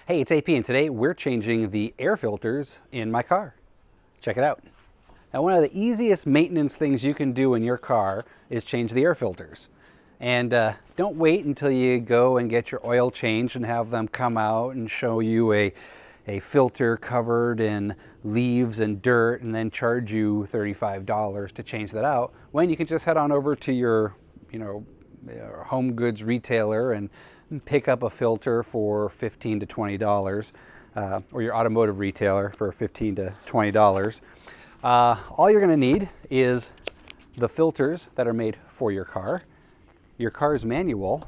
Hey, it's AP, and today we're changing the air filters in my car. Check it out. Now, one of the easiest maintenance things you can do in your car is change the air filters. And don't wait until you go and get your oil changed and have them come out and show you a filter covered in leaves and dirt and then charge you $35 to change that out, when you can just head on over to your home goods retailer and pick up a filter for $15 to $20, or your automotive retailer for $15 to $20. All you're going to need is the filters that are made for your car's manual,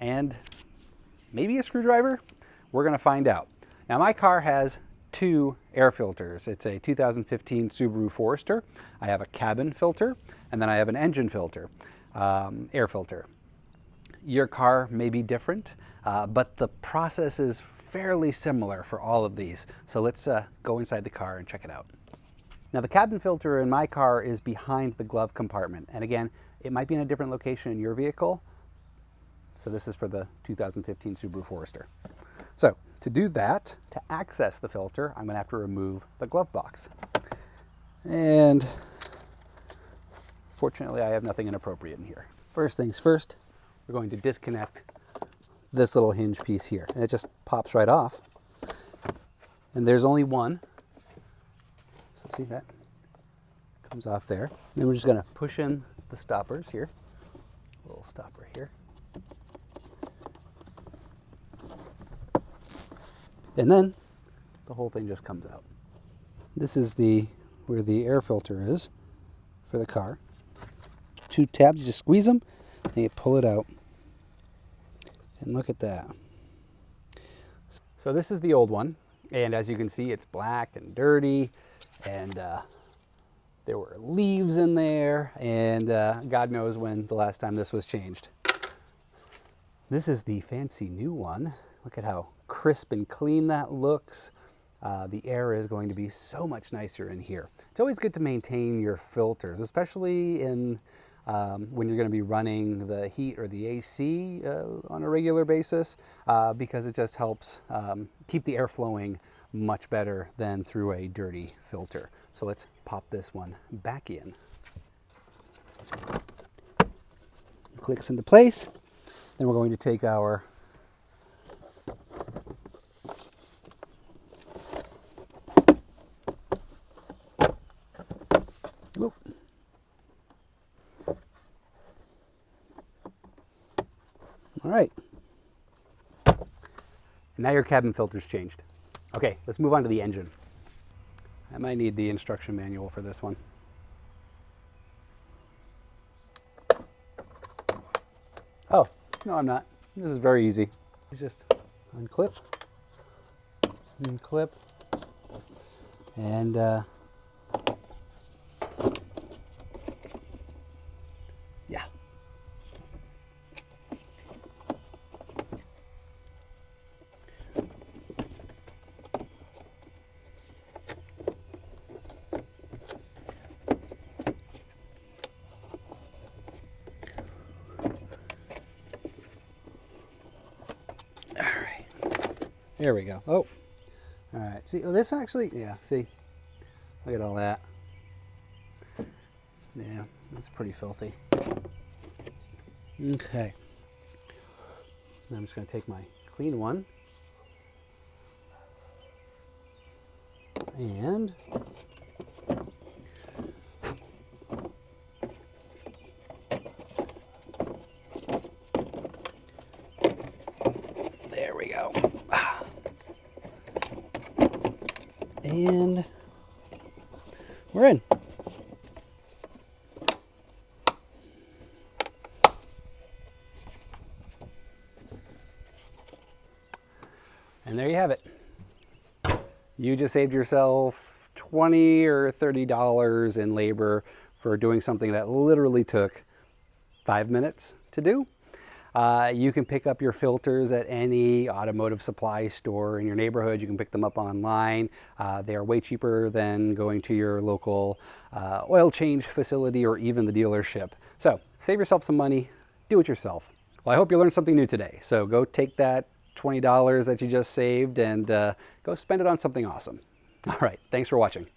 and maybe a screwdriver. We're going to find out. Now, my car has two air filters. It's a 2015 Subaru Forester. I have a cabin filter, and then I have an engine filter, air filter. Your car may be different, but the process is fairly similar for all of these. So let's go inside the car and check it out. Now, the cabin filter in my car is behind the glove compartment. And again, it might be in a different location in your vehicle. So this is for the 2015 Subaru Forester. So to do that, to access the filter, I'm going to have to remove the glove box. And fortunately, I have nothing inappropriate in here. First things first, we're going to disconnect this little hinge piece here. And it just pops right off. And there's only one. So see, that comes off there. And then we're just going to push in the stoppers here. A little stopper here. And then the whole thing just comes out. This is where the air filter is for the car. Two tabs, you just squeeze them and you pull it out. And look at that. So this is the old one, and as you can see, it's black and dirty, and there were leaves in there, and God knows when the last time this was changed. This is the fancy new one. Look at how crisp and clean that looks. The air is going to be so much nicer in here. It's always good to maintain your filters, especially when you're going to be running the heat or the AC on a regular basis, because it just helps keep the air flowing much better than through a dirty filter. So let's pop this one back in. It clicks into place. Then we're going to take our All right. And now your cabin filter's changed. Okay, let's move on to the engine. I might need the instruction manual for this one. Oh, no, I'm not. This is very easy. It's just unclip, unclip, and yeah. There we go. Oh, all right. See, well, this actually, yeah, see, look at all that. Yeah, that's pretty filthy. Okay. Now I'm just going to take my clean one and there we go. And we're in. And there you have it. You just saved yourself $20 or $30 in labor for doing something that literally took 5 minutes to do. You can pick up your filters at any automotive supply store in your neighborhood. You can pick them up online. They are way cheaper than going to your local oil change facility or even the dealership. So save yourself some money, do it yourself. Well, I hope you learned something new today. So go take that $20 that you just saved and go spend it on something awesome. All right, thanks for watching.